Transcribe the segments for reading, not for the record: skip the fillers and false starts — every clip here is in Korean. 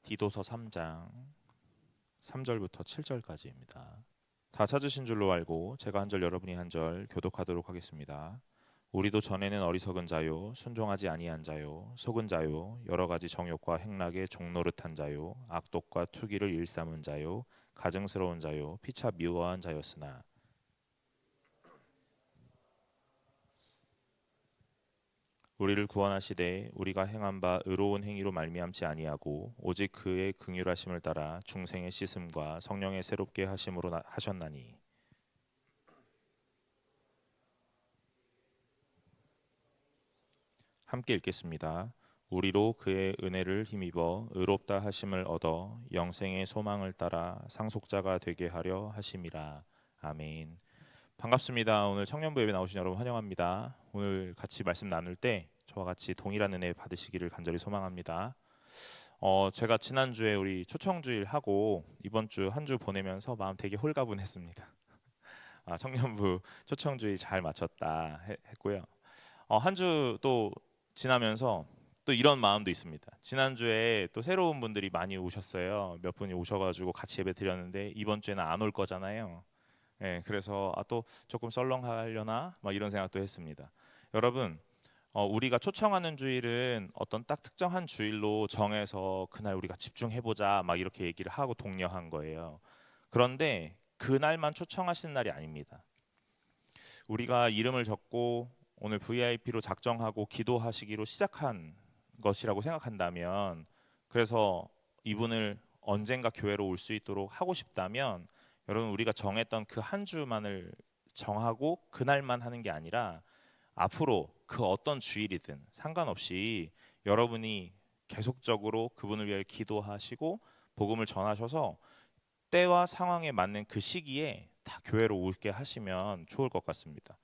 디도서 3장 3절부터 7절까지입니다. 다 찾으신 줄로 알고 제가 한 절 여러분이 한 절 교독하도록 하겠습니다. 우리도 전에는 어리석은 자요 순종하지 아니한 자요 속은 자요 여러 가지 정욕과 행락에 종노릇한 자요 악독과 투기를 일삼은 자요 가증스러운 자요 피차 미워한 자였으나 우리를 구원하시되 우리가 행한 바 의로운 행위로 말미암지 아니하고 오직 그의 긍휼하심을 따라 중생의 씻음과 성령의 새롭게 하심으로 하셨나니 함께 읽겠습니다. 우리로 그의 은혜를 힘입어 의롭다 하심을 얻어 영생의 소망을 따라 상속자가 되게 하려 하심이라. 아멘. 반갑습니다. 오늘 청년부 예배 나오신 여러분 환영합니다. 오늘 같이 말씀 나눌 때 저와 같이 동일한 은혜 받으시기를 간절히 소망합니다. 제가 지난주에 우리 초청주일 하고 이번 주 한 주 보내면서 마음 되게 홀가분했습니다. 청년부 초청주일 잘 마쳤다 했고요. 한 주 또 지나면서 또 이런 마음도 있습니다. 지난주에 또 새로운 분들이 많이 오셨어요. 몇 분이 오셔가지고 같이 예배 드렸는데 이번 주에는 안 올 거잖아요. 네, 그래서 또 조금 썰렁하려나 막 이런 생각도 했습니다. 여러분, 우리가 초청하는 주일은 어떤 딱 특정한 주일로 정해서 그날 우리가 집중해보자 막 이렇게 얘기를 하고 독려한 거예요. 그런데 그날만 초청하시는 날이 아닙니다. 우리가 이름을 적고 오늘 VIP로 작정하고 기도하시기로 시작한 것이라고 생각한다면, 그래서 이분을 언젠가 교회로 올 수 있도록 하고 싶다면 여러분, 우리가 정했던 그 한 주만을 정하고 그날만 하는 게 아니라 앞으로 그 어떤 주일이든 상관없이 여러분이 계속적으로 그분을 위해 기도하시고 복음을 전하셔서 때와 상황에 맞는 그 시기에 다 교회로 오게 하시면 좋을 것 같습니다.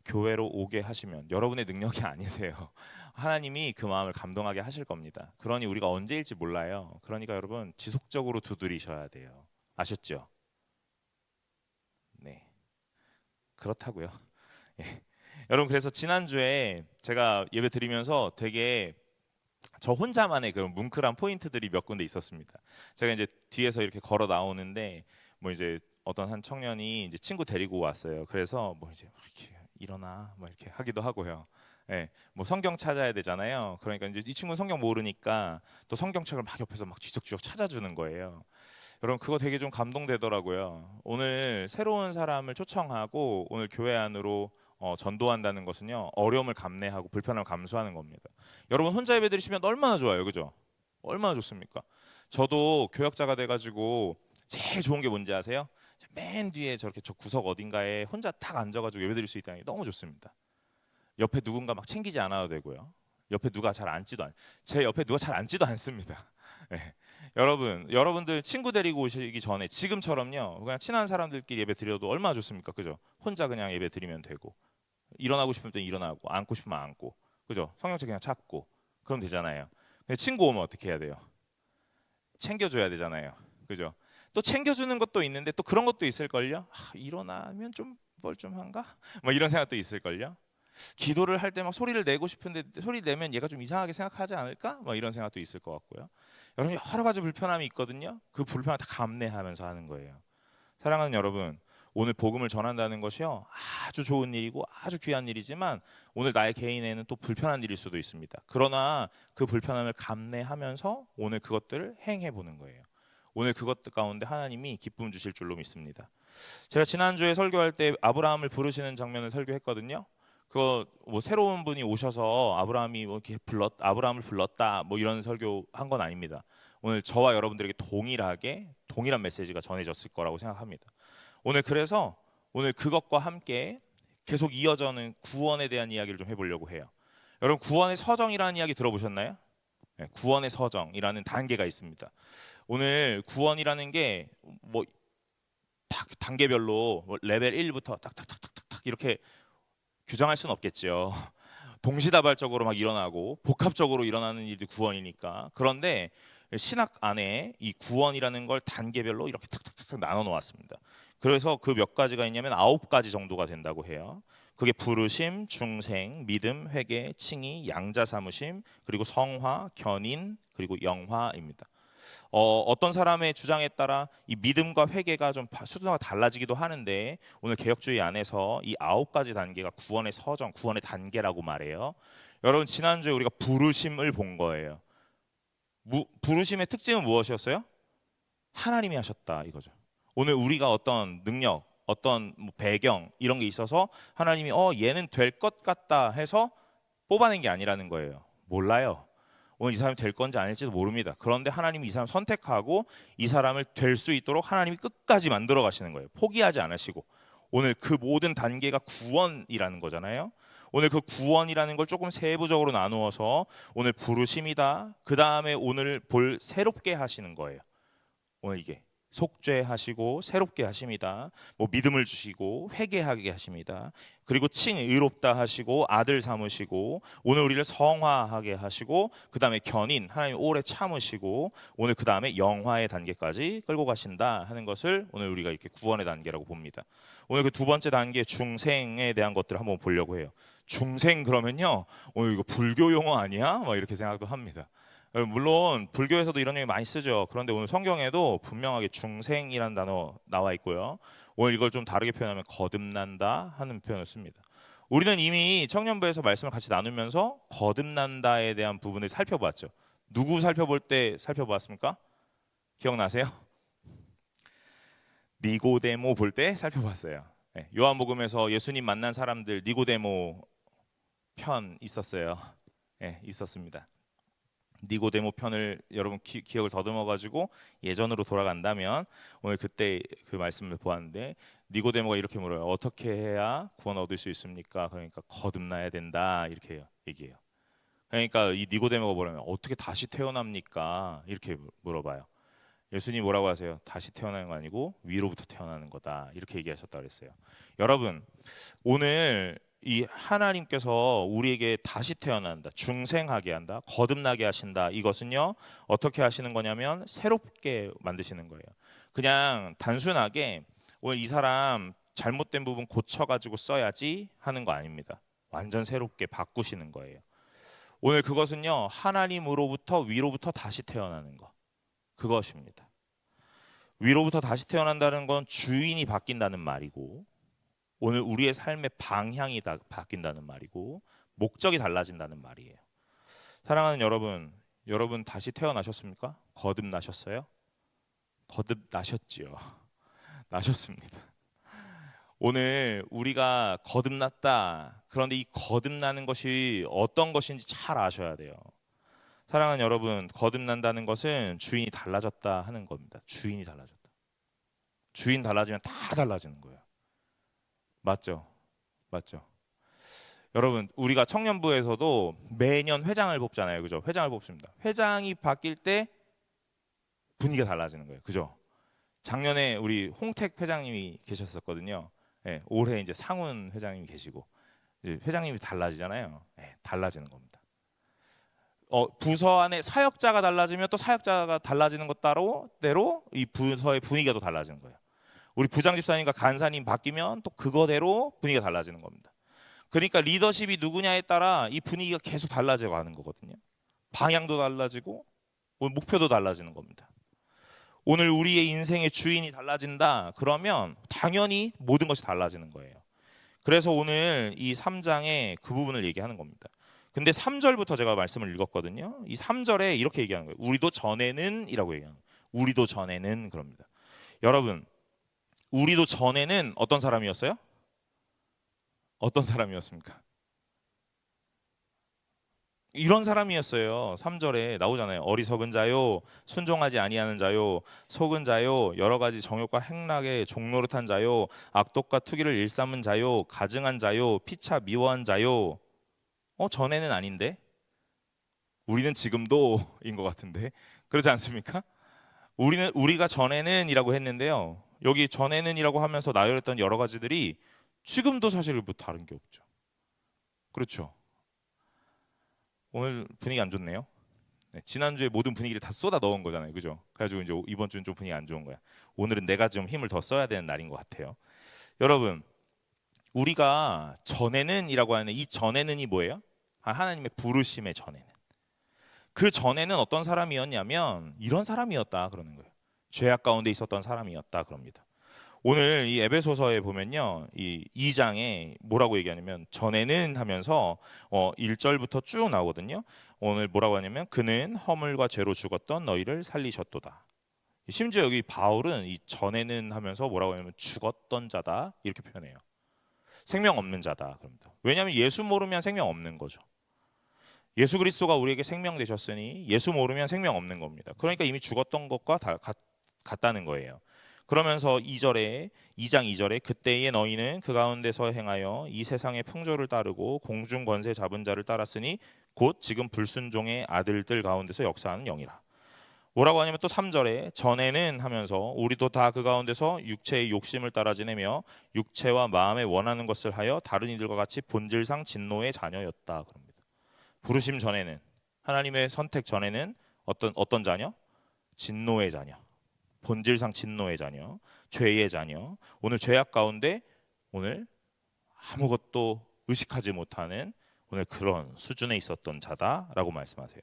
교회로 오게 하시면 여러분의 능력이 아니세요. 하나님이 그 마음을 감동하게 하실 겁니다. 그러니 우리가 언제일지 몰라요. 그러니까 여러분 지속적으로 두드리셔야 돼요. 아셨죠? 네, 그렇다고요. 예. 여러분, 그래서 지난주에 제가 예배 드리면서 되게 저 혼자만의 그런 뭉클한 포인트들이 몇 군데 있었습니다. 제가 이제 뒤에서 이렇게 걸어 나오는데 뭐 이제 어떤 한 청년이 이제 친구 데리고 왔어요. 그래서 뭐 이제 이렇게 일어나 뭐 이렇게 하기도 하고요. 예, 뭐 성경 찾아야 되잖아요. 그러니까 이제 이 친구는 성경 모르니까 또 성경책을 막 옆에서 막 쥐적쥐적 찾아주는 거예요. 여러분, 그거 되게 좀 감동되더라고요. 오늘 새로운 사람을 초청하고 오늘 교회 안으로 전도한다는 것은요, 어려움을 감내하고 불편함을 감수하는 겁니다. 여러분 혼자 예배 드리시면 얼마나 좋아요, 그죠? 얼마나 좋습니까? 저도 교역자가 돼가지고 제일 좋은 게 뭔지 아세요? 맨 뒤에 저렇게 저 구석 어딘가에 혼자 딱 앉아가지고 예배 드릴 수 있다는 게 너무 좋습니다. 옆에 누군가 막 챙기지 않아도 되고요. 옆에 누가 잘 앉지도 제 옆에 누가 잘 앉지도 않습니다. 네. 여러분들 친구 데리고 오시기 전에 지금처럼요, 그냥 친한 사람들끼리 예배 드려도 얼마나 좋습니까, 그죠? 혼자 그냥 예배 드리면 되고, 일어나고 싶을 때 일어나고, 앉고 싶으면 앉고, 그죠? 성경책 그냥 찾고, 그럼 되잖아요. 근데 친구 오면 어떻게 해야 돼요? 챙겨줘야 되잖아요, 그죠? 또 챙겨주는 것도 있는데 또 그런 것도 있을걸요. 일어나면 좀 뭘 좀 한가? 뭐 이런 생각도 있을걸요. 기도를 할 때 막 소리를 내고 싶은데 소리 내면 얘가 좀 이상하게 생각하지 않을까? 뭐 이런 생각도 있을 것 같고요. 여러분, 여러 가지 불편함이 있거든요. 그 불편함을 다 감내하면서 하는 거예요. 사랑하는 여러분, 오늘 복음을 전한다는 것이요, 아주 좋은 일이고 아주 귀한 일이지만 오늘 나의 개인에는 또 불편한 일일 수도 있습니다. 그러나 그 불편함을 감내하면서 오늘 그것들을 행해 보는 거예요. 오늘 그것 가운데 하나님이 기쁨 주실 줄로 믿습니다. 제가 지난주에 설교할 때 아브라함을 부르시는 장면을 설교했거든요. 그거 뭐 새로운 분이 오셔서 아브라함이 뭐 이렇게 아브라함을 불렀다 뭐 이런 설교한 건 아닙니다. 오늘 저와 여러분들에게 동일한 메시지가 전해졌을 거라고 생각합니다. 그래서 오늘 그것과 함께 계속 이어져는 구원에 대한 이야기를 좀 해보려고 해요. 여러분, 구원의 서정이라는 이야기 들어보셨나요? 네, 구원의 서정이라는 단계가 있습니다. 오늘 구원이라는 게 뭐 단계별로 뭐 레벨 1부터 탁탁탁탁탁 이렇게 규정할 수는 없겠죠. 동시다발적으로 막 일어나고 복합적으로 일어나는 일이 구원이니까. 그런데 신학 안에 이 구원이라는 걸 단계별로 이렇게 탁탁탁 나눠 놓았습니다. 그래서 그 몇 가지가 있냐면 9가지 정도가 된다고 해요. 그게 부르심, 중생, 믿음, 회개, 칭의, 양자 삼으심, 그리고 성화, 견인, 그리고 영화입니다. 어떤 사람의 주장에 따라 이 믿음과 회개가 좀 수준가 달라지기도 하는데 오늘 개혁주의 안에서 이 9가지 단계가 구원의 서정, 구원의 단계라고 말해요. 여러분 지난주에 우리가 부르심을 본 거예요. 부르심의 특징은 무엇이었어요? 하나님이 하셨다 이거죠. 오늘 우리가 어떤 능력, 어떤 배경 이런 게 있어서 하나님이 얘는 될 것 같다 해서 뽑아낸 게 아니라는 거예요. 몰라요. 오늘 이 사람이 될 건지 아닐지도 모릅니다. 그런데 하나님이 이 사람 선택하고 이 사람을 될 수 있도록 하나님이 끝까지 만들어 가시는 거예요. 포기하지 않으시고. 오늘 그 모든 단계가 구원이라는 거잖아요. 오늘 그 구원이라는 걸 조금 세부적으로 나누어서 오늘 부르심이다. 그 다음에 오늘 볼 새롭게 하시는 거예요. 오늘 이게 속죄하시고 새롭게 하십니다. 믿음을 주시고 회개하게 하십니다. 그리고 칭 의롭다 하시고 아들 삼으시고 오늘 우리를 성화하게 하시고 그 다음에 견인 하나님 오래 참으시고 오늘 그 다음에 영화의 단계까지 끌고 가신다 하는 것을 오늘 우리가 이렇게 구원의 단계라고 봅니다. 오늘 그 두 번째 단계 중생에 대한 것들을 한번 보려고 해요. 중생 그러면요 오늘 이거 불교 용어 아니야? 막 이렇게 생각도 합니다. 물론 불교에서도 이런 얘기 많이 쓰죠. 그런데 오늘 성경에도 분명하게 중생이라는 단어 나와 있고요. 오늘 이걸 좀 다르게 표현하면 거듭난다 하는 표현을 씁니다. 우리는 이미 청년부에서 말씀을 같이 나누면서 거듭난다에 대한 부분을 살펴봤죠. 누구 살펴볼 때 살펴봤습니까? 기억나세요? 니고데모 볼 때 살펴봤어요. 요한복음에서 예수님 만난 사람들 니고데모 편 있었어요. 있었습니다. 니고데모 편을 여러분 기억을 더듬어 가지고 예전으로 돌아간다면 오늘 그때 그 말씀을 보았는데 니고데모가 이렇게 물어요. 어떻게 해야 구원 얻을 수 있습니까? 그러니까 거듭나야 된다 이렇게 얘기해요. 그러니까 이 니고데모가 뭐라면 어떻게 다시 태어납니까? 이렇게 물어봐요. 예수님 뭐라고 하세요? 다시 태어나는 거 아니고 위로부터 태어나는 거다 이렇게 얘기하셨다 그랬어요. 여러분 오늘 이 하나님께서 우리에게 다시 태어난다, 중생하게 한다, 거듭나게 하신다. 이것은요 어떻게 하시는 거냐면 새롭게 만드시는 거예요. 그냥 단순하게 오늘 이 사람 잘못된 부분 고쳐가지고 써야지 하는 거 아닙니다. 완전 새롭게 바꾸시는 거예요. 오늘 그것은요 하나님으로부터 위로부터 다시 태어나는 거 그것입니다. 위로부터 다시 태어난다는 건 주인이 바뀐다는 말이고 오늘 우리의 삶의 방향이 바뀐다는 말이고 목적이 달라진다는 말이에요. 사랑하는 여러분, 여러분 다시 태어나셨습니까? 거듭나셨어요? 거듭나셨지요. 나셨습니다. 오늘 우리가 거듭났다. 그런데 이 거듭나는 것이 어떤 것인지 잘 아셔야 돼요. 사랑하는 여러분, 거듭난다는 것은 주인이 달라졌다 하는 겁니다. 주인이 달라졌다. 주인 달라지면 다 달라지는 거예요. 맞죠? 맞죠? 여러분 우리가 청년부에서도 매년 회장을 뽑잖아요. 그죠? 회장을 뽑습니다. 회장이 바뀔 때 분위기가 달라지는 거예요. 그죠? 작년에 우리 홍택 회장님이 계셨었거든요. 올해 이제 상훈 회장님이 계시고 이제 회장님이 달라지잖아요. 달라지는 겁니다. 부서 안에 사역자가 달라지면 또 사역자가 달라지는 것 따로 이 부서의 분위기가 또 달라지는 거예요. 우리 부장집사님과 간사님 바뀌면 또 그거대로 분위기가 달라지는 겁니다. 그러니까 리더십이 누구냐에 따라 이 분위기가 계속 달라져 가는 거거든요. 방향도 달라지고 목표도 달라지는 겁니다. 오늘 우리의 인생의 주인이 달라진다 그러면 당연히 모든 것이 달라지는 거예요. 그래서 오늘 이 3장에 그 부분을 얘기하는 겁니다. 근데 3절부터 제가 말씀을 읽었거든요. 이 3절에 이렇게 얘기하는 거예요. 우리도 전에는 이라고 얘기하는 거예요. 우리도 전에는 그럽니다. 여러분 우리도 전에는 어떤 사람이었어요? 어떤 사람이었습니까? 이런 사람이었어요. 3절에 나오잖아요. 어리석은 자요, 순종하지 아니하는 자요, 속은 자요, 여러 가지 정욕과 행락에 종노릇한 자요, 악독과 투기를 일삼은 자요, 가증한 자요, 피차 미워한 자요. 전에는 아닌데? 우리는 지금도인 것 같은데 그렇지 않습니까? 우리가 전에는이라고 했는데요. 여기 전에는이라고 하면서 나열했던 여러 가지들이 지금도 사실 뭐 다른 게 없죠. 그렇죠? 오늘 분위기 안 좋네요. 지난주에 모든 분위기를 다 쏟아 넣은 거잖아요. 그죠? 그래가지고 이제 이번 주는 좀 분위기 안 좋은 거야. 오늘은 내가 좀 힘을 더 써야 되는 날인 것 같아요. 여러분, 우리가 전에는이라고 하는 이 전에는이 뭐예요? 하나님의 부르심의 전에는. 그 전에는 어떤 사람이었냐면 이런 사람이었다 그러는 거예요. 죄악 가운데 있었던 사람이었다 그럽니다. 오늘 이 에베소서에 보면요, 이 2장에 뭐라고 얘기하냐면 전에는 하면서 1절부터 쭉 나오거든요. 오늘 뭐라고 하냐면 그는 허물과 죄로 죽었던 너희를 살리셨도다. 심지어 여기 바울은 이 전에는 하면서 뭐라고 하냐면 죽었던 자다 이렇게 표현해요. 생명 없는 자다 그럽니다. 왜냐하면 예수 모르면 생명 없는 거죠. 예수 그리스도가 우리에게 생명 되셨으니 예수 모르면 생명 없는 겁니다. 그러니까 이미 죽었던 것과 같다는 거예요. 그러면서 2장 2절에 그때에 너희는 그 가운데서 행하여 이 세상의 풍조를 따르고 공중 권세 잡은 자를 따랐으니 곧 지금 불순종의 아들들 가운데서 역사하는 영이라. 뭐라고 하냐면 또 3절에 전에는 하면서 우리도 다 그 가운데서 육체의 욕심을 따라 지내며 육체와 마음에 원하는 것을 하여 다른 이들과 같이 본질상 진노의 자녀였다 그럽니다. 부르심 전에는, 하나님의 선택 전에는 어떤 자녀? 진노의 자녀. 본질상 진노의 자녀, 죄의 자녀. 오늘 죄악 가운데 오늘 아무것도 의식하지 못하는 오늘 그런 수준에 있었던 자다라고 말씀하세요.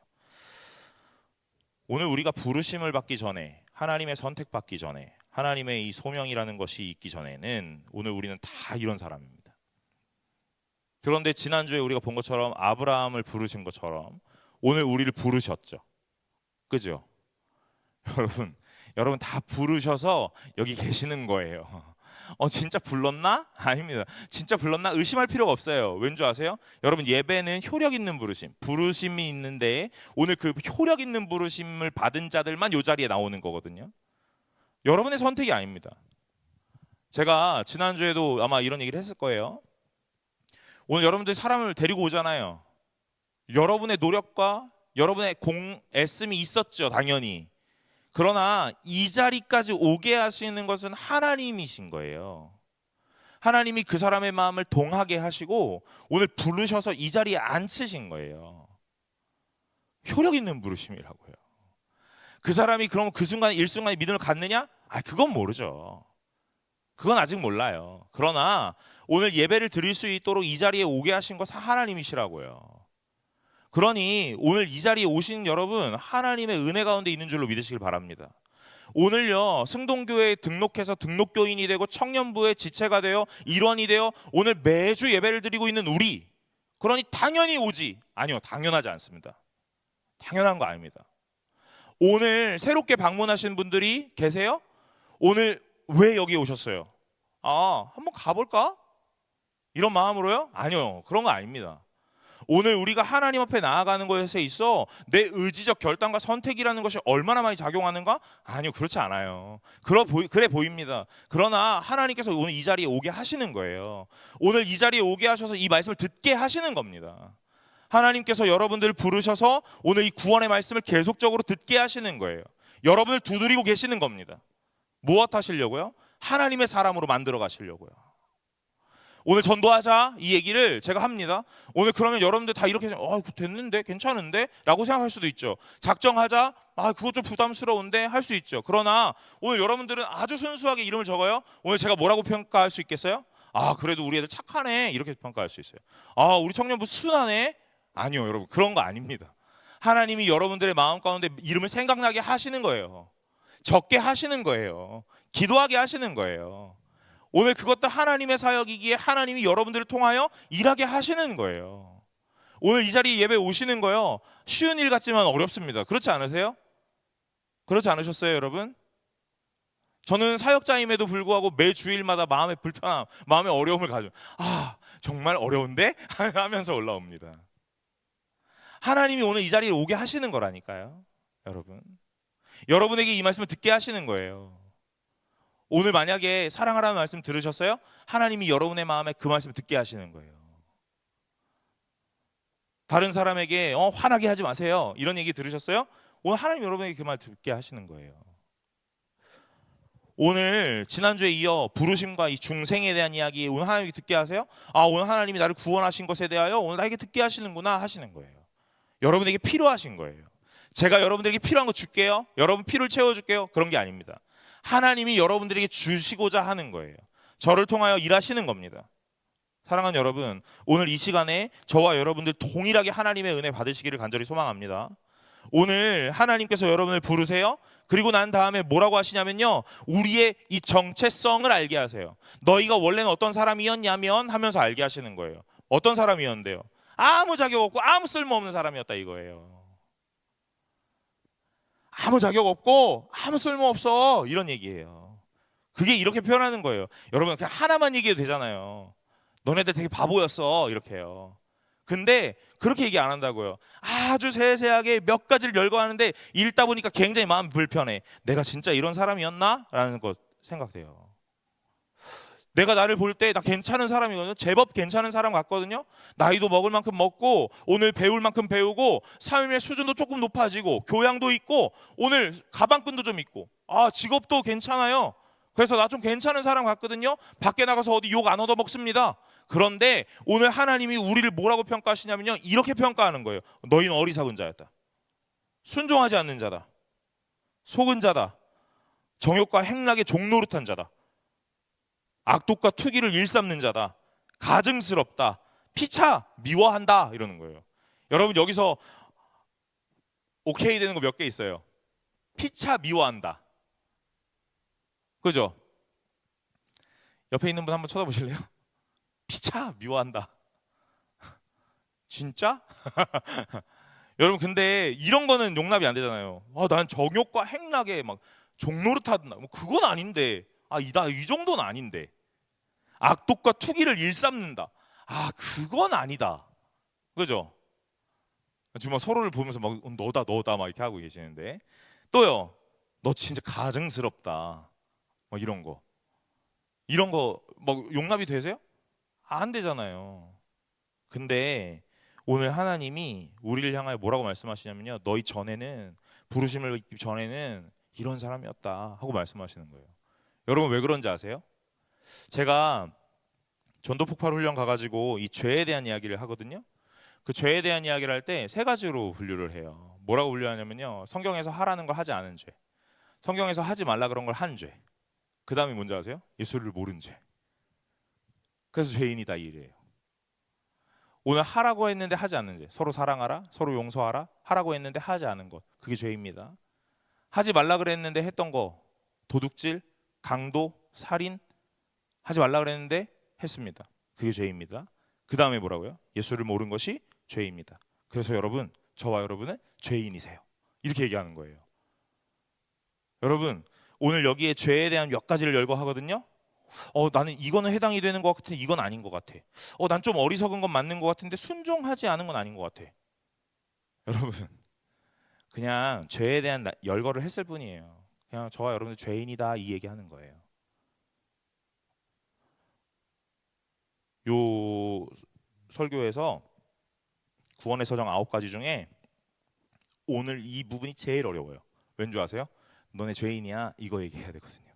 오늘 우리가 부르심을 받기 전에, 하나님의 선택받기 전에, 하나님의 이 소명이라는 것이 있기 전에는 오늘 우리는 다 이런 사람입니다. 그런데 지난주에 우리가 본 것처럼 아브라함을 부르신 것처럼 오늘 우리를 부르셨죠. 그죠? 여러분 다 부르셔서 여기 계시는 거예요. 진짜 불렀나? 아닙니다. 진짜 불렀나? 의심할 필요가 없어요. 왠지 아세요? 여러분 예배는 효력 있는 부르심이 있는데 오늘 그 효력 있는 부르심을 받은 자들만 이 자리에 나오는 거거든요. 여러분의 선택이 아닙니다. 제가 지난주에도 아마 이런 얘기를 했을 거예요. 오늘 여러분들이 사람을 데리고 오잖아요. 여러분의 노력과 여러분의 애씀이 있었죠, 당연히. 그러나 이 자리까지 오게 하시는 것은 하나님이신 거예요. 하나님이 그 사람의 마음을 동하게 하시고 오늘 부르셔서 이 자리에 앉히신 거예요. 효력 있는 부르심이라고요. 그 사람이 그럼 그 순간에 일순간에 믿음을 갖느냐? 그건 모르죠. 그건 아직 몰라요. 그러나 오늘 예배를 드릴 수 있도록 이 자리에 오게 하신 것은 하나님이시라고요. 그러니 오늘 이 자리에 오신 여러분 하나님의 은혜 가운데 있는 줄로 믿으시길 바랍니다. 오늘요 승동교회에 등록해서 등록교인이 되고 청년부의 지체가 되어 일원이 되어 오늘 매주 예배를 드리고 있는 우리, 그러니 당연히 오지. 아니요, 당연하지 않습니다. 당연한 거 아닙니다. 오늘 새롭게 방문하신 분들이 계세요? 오늘 왜 여기 오셨어요? 한번 가볼까? 이런 마음으로요? 아니요, 그런 거 아닙니다. 오늘 우리가 하나님 앞에 나아가는 것에 있어 내 의지적 결단과 선택이라는 것이 얼마나 많이 작용하는가? 아니요, 그렇지 않아요. 그래 보입니다. 그러나 하나님께서 오늘 이 자리에 오게 하시는 거예요. 오늘 이 자리에 오게 하셔서 이 말씀을 듣게 하시는 겁니다. 하나님께서 여러분들을 부르셔서 오늘 이 구원의 말씀을 계속적으로 듣게 하시는 거예요. 여러분을 두드리고 계시는 겁니다. 무엇 하시려고요? 하나님의 사람으로 만들어 가시려고요. 오늘 전도하자 이 얘기를 제가 합니다. 오늘 그러면 여러분들 다 이렇게 됐는데 괜찮은데 라고 생각할 수도 있죠. 작정하자, 그거 좀 부담스러운데 할 수 있죠. 그러나 오늘 여러분들은 아주 순수하게 이름을 적어요. 오늘 제가 뭐라고 평가할 수 있겠어요? 그래도 우리 애들 착하네 이렇게 평가할 수 있어요. 우리 청년부 순하네. 아니요, 여러분, 그런 거 아닙니다. 하나님이 여러분들의 마음 가운데 이름을 생각나게 하시는 거예요. 적게 하시는 거예요. 기도하게 하시는 거예요. 오늘 그것도 하나님의 사역이기에 하나님이 여러분들을 통하여 일하게 하시는 거예요. 오늘 이 자리에 예배 오시는 거요, 쉬운 일 같지만 어렵습니다. 그렇지 않으세요? 그렇지 않으셨어요, 여러분? 저는 사역자임에도 불구하고 매 주일마다 마음의 불편함, 마음의 어려움을 가지고 정말 어려운데? 하면서 올라옵니다. 하나님이 오늘 이 자리에 오게 하시는 거라니까요, 여러분. 여러분에게 이 말씀을 듣게 하시는 거예요. 오늘 만약에 사랑하라는 말씀 들으셨어요? 하나님이 여러분의 마음에 그 말씀을 듣게 하시는 거예요. 다른 사람에게 화나게 하지 마세요 이런 얘기 들으셨어요? 오늘 하나님 여러분에게 그 말 듣게 하시는 거예요. 오늘 지난주에 이어 부르심과 이 중생에 대한 이야기 오늘 하나님이 듣게 하세요? 오늘 하나님이 나를 구원하신 것에 대하여 오늘 나에게 듣게 하시는구나 하시는 거예요. 여러분에게 필요하신 거예요. 제가 여러분들에게 필요한 거 줄게요, 여러분 피를 채워줄게요, 그런 게 아닙니다. 하나님이 여러분들에게 주시고자 하는 거예요. 저를 통하여 일하시는 겁니다. 사랑하는 여러분, 오늘 이 시간에 저와 여러분들 동일하게 하나님의 은혜 받으시기를 간절히 소망합니다. 오늘 하나님께서 여러분을 부르세요. 그리고 난 다음에 뭐라고 하시냐면요, 우리의 이 정체성을 알게 하세요. 너희가 원래는 어떤 사람이었냐면 하면서 알게 하시는 거예요. 어떤 사람이었는데요? 아무 자격 없고 아무 쓸모없는 사람이었다 이거예요. 아무 자격 없고 아무 쓸모없어, 이런 얘기예요. 그게 이렇게 표현하는 거예요. 여러분, 그냥 하나만 얘기해도 되잖아요. 너네들 되게 바보였어, 이렇게 해요. 근데 그렇게 얘기 안 한다고요. 아주 세세하게 몇 가지를 열거하는데 읽다 보니까 굉장히 마음 불편해. 내가 진짜 이런 사람이었나? 라는 것 생각돼요. 내가 나를 볼 때 나 괜찮은 사람이거든요. 제법 괜찮은 사람 같거든요. 나이도 먹을 만큼 먹고 오늘 배울 만큼 배우고 삶의 수준도 조금 높아지고 교양도 있고 오늘 가방끈도 좀 있고 직업도 괜찮아요. 그래서 나 좀 괜찮은 사람 같거든요. 밖에 나가서 어디 욕 안 얻어먹습니다. 그런데 오늘 하나님이 우리를 뭐라고 평가하시냐면요, 이렇게 평가하는 거예요. 너희는 어리석은 자였다. 순종하지 않는 자다. 속은 자다. 정욕과 행락의 종노릇한 자다. 악독과 투기를 일삼는 자다. 가증스럽다. 피차 미워한다. 이러는 거예요. 여러분, 여기서 오케이 되는 거 몇 개 있어요. 피차 미워한다. 그죠? 옆에 있는 분 한번 쳐다보실래요? 피차 미워한다. 진짜? 여러분, 근데 이런 거는 용납이 안 되잖아요. 난 정욕과 행락에 막 종노릇한다. 뭐 그건 아닌데. 나 이 정도는 아닌데. 악독과 투기를 일삼는다. 그건 아니다. 그죠? 지금 막 서로를 보면서 막 너다 막 이렇게 하고 계시는데, 또요, 너 진짜 가증스럽다. 이런 거 막 용납이 되세요? 안 되잖아요. 근데 오늘 하나님이 우리를 향하여 뭐라고 말씀하시냐면요, 너희 전에는, 부르심을 입기 전에는 이런 사람이었다 하고 말씀하시는 거예요. 여러분, 왜 그런지 아세요? 제가 전도 폭발 훈련 가가지고 이 죄에 대한 이야기를 하거든요. 그 죄에 대한 이야기를 할 때 세 가지로 분류를 해요. 뭐라고 분류하냐면요, 성경에서 하라는 걸 하지 않은 죄, 성경에서 하지 말라 그런 걸 한 죄, 그 다음에 뭔지 아세요? 예수를 모른 죄. 그래서 죄인이다, 이 일이에요. 오늘 하라고 했는데 하지 않는 죄, 서로 사랑하라, 서로 용서하라, 하라고 했는데 하지 않은 것, 그게 죄입니다. 하지 말라 그랬는데 했던 거, 도둑질, 강도, 살인, 하지 말라 그랬는데 했습니다. 그게 죄입니다. 그 다음에 뭐라고요? 예수를 모른 것이 죄입니다. 그래서 여러분, 저와 여러분은 죄인이세요. 이렇게 얘기하는 거예요. 여러분, 오늘 여기에 죄에 대한 몇 가지를 열거하거든요. 나는 이거는 해당이 되는 것 같은데 이건 아닌 것 같아. 난 좀 어리석은 건 맞는 것 같은데 순종하지 않은 건 아닌 것 같아. 여러분, 그냥 죄에 대한 열거를 했을 뿐이에요. 그냥 저와 여러분들 죄인이다, 이 얘기하는 거예요. 요 설교에서 구원의 서정 9가지 중에 오늘 이 부분이 제일 어려워요. 왠 줄 아세요? 너네 죄인이야, 이거 얘기해야 되거든요.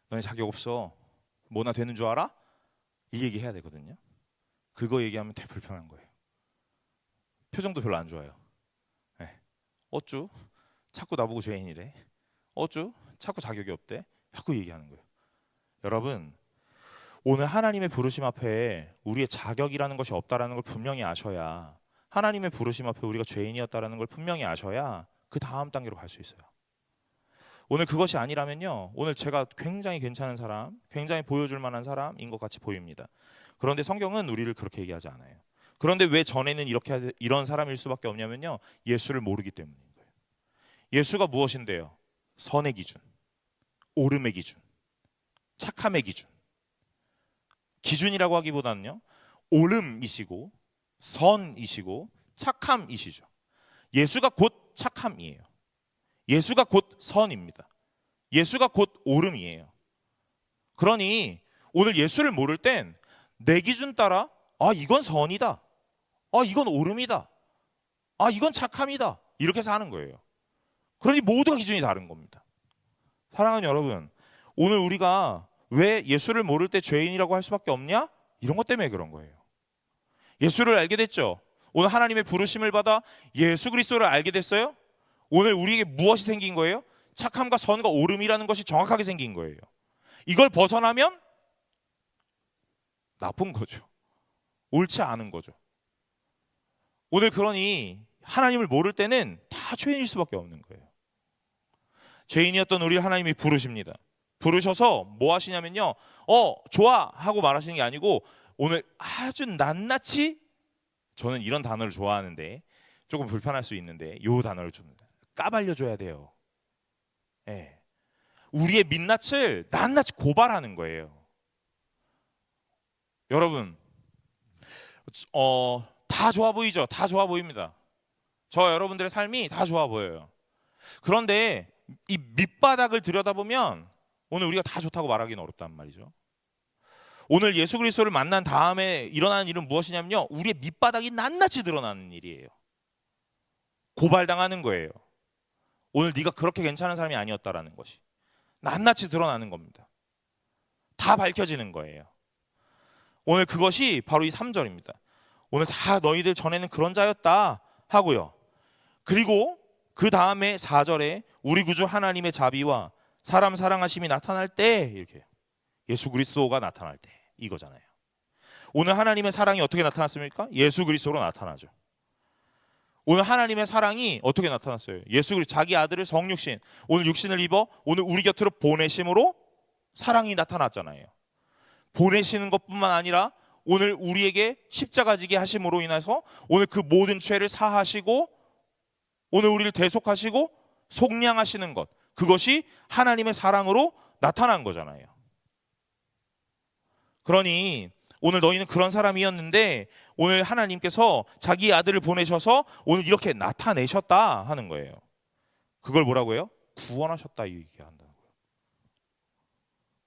너네 자격 없어, 뭐나 되는 줄 알아? 이 얘기해야 되거든요. 그거 얘기하면 되게 불편한 거예요. 표정도 별로 안 좋아요. 네. 어쭈? 자꾸 나보고 죄인이래. 어쭈? 자꾸 자격이 없대. 자꾸 얘기하는 거예요. 여러분, 오늘 하나님의 부르심 앞에 우리의 자격이라는 것이 없다라는 걸 분명히 아셔야, 하나님의 부르심 앞에 우리가 죄인이었다라는 걸 분명히 아셔야 그 다음 단계로 갈 수 있어요. 오늘 그것이 아니라면요, 오늘 제가 굉장히 괜찮은 사람, 굉장히 보여줄 만한 사람인 것 같이 보입니다. 그런데 성경은 우리를 그렇게 얘기하지 않아요. 그런데 왜 전에는 이런 사람일 수밖에 없냐면요, 예수를 모르기 때문인 거예요. 예수가 무엇인데요? 선의 기준, 옳음의 기준, 착함의 기준. 기준이라고 하기보다는요, 옳음이시고 선이시고 착함이시죠. 예수가 곧 착함이에요. 예수가 곧 선입니다. 예수가 곧 옳음이에요. 그러니 오늘 예수를 모를 땐 내 기준 따라 이건 선이다, 이건 옳음이다, 이건 착함이다, 이렇게 사는 거예요. 그러니 모두가 기준이 다른 겁니다. 사랑하는 여러분, 오늘 우리가 왜 예수를 모를 때 죄인이라고 할 수밖에 없냐? 이런 것 때문에 그런 거예요. 예수를 알게 됐죠. 오늘 하나님의 부르심을 받아 예수 그리스도를 알게 됐어요. 오늘 우리에게 무엇이 생긴 거예요? 착함과 선과 옳음이라는 것이 정확하게 생긴 거예요. 이걸 벗어나면 나쁜 거죠. 옳지 않은 거죠. 오늘 그러니 하나님을 모를 때는 다 죄인일 수밖에 없는 거예요. 죄인이었던 우리를 하나님이 부르십니다. 부르셔서 뭐 하시냐면요, 좋아 하고 말하시는 게 아니고 오늘 아주 낱낱이, 저는 이런 단어를 좋아하는데 조금 불편할 수 있는데 이 단어를 좀 까발려줘야 돼요. 예. 우리의 민낯을 낱낱이 고발하는 거예요. 여러분, 다 좋아 보이죠? 다 좋아 보입니다. 저 여러분들의 삶이 다 좋아 보여요. 그런데 이 밑바닥을 들여다보면 오늘 우리가 다 좋다고 말하기는 어렵단 말이죠. 오늘 예수 그리스도를 만난 다음에 일어나는 일은 무엇이냐면요, 우리의 밑바닥이 낱낱이 드러나는 일이에요. 고발당하는 거예요. 오늘 네가 그렇게 괜찮은 사람이 아니었다라는 것이 낱낱이 드러나는 겁니다. 다 밝혀지는 거예요. 오늘 그것이 바로 이 3절입니다. 오늘 다 너희들 전에는 그런 자였다 하고요. 그리고 그 다음에 4절에 우리 구주 하나님의 자비와 사람 사랑하심이 나타날 때, 이렇게 예수 그리스도가 나타날 때, 이거잖아요. 오늘 하나님의 사랑이 어떻게 나타났습니까? 예수 그리스도로 나타나죠. 오늘 하나님의 사랑이 어떻게 나타났어요? 예수 그리스도, 자기 아들을 성육신, 오늘 육신을 입어 오늘 우리 곁으로 보내심으로 사랑이 나타났잖아요. 보내시는 것뿐만 아니라 오늘 우리에게 십자가 지게 하심으로 인해서 오늘 그 모든 죄를 사하시고 오늘 우리를 대속하시고 속량하시는 것, 그것이 하나님의 사랑으로 나타난 거잖아요. 그러니 오늘 너희는 그런 사람이었는데 오늘 하나님께서 자기 아들을 보내셔서 오늘 이렇게 나타내셨다 하는 거예요. 그걸 뭐라고 해요? 구원하셨다 얘기한다고요.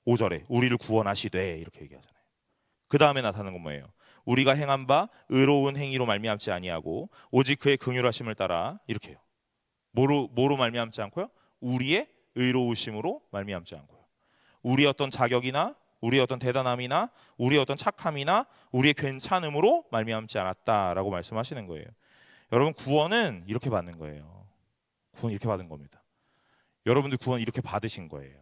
5절에 우리를 구원하시되 이렇게 얘기하잖아요. 그 다음에 나타나는 건 뭐예요? 우리가 행한 바 의로운 행위로 말미암지 아니하고 오직 그의 긍휼하심을 따라, 이렇게 해요. 뭐로 말미암지 않고요? 우리의 의로우심으로 말미암지 않고요. 우리의 어떤 자격이나 우리의 어떤 대단함이나 우리의 어떤 착함이나 우리의 괜찮음으로 말미암지 않았다라고 말씀하시는 거예요. 여러분, 구원은 이렇게 받는 거예요. 구원 이렇게 받은 겁니다. 여러분들 구원 이렇게 받으신 거예요.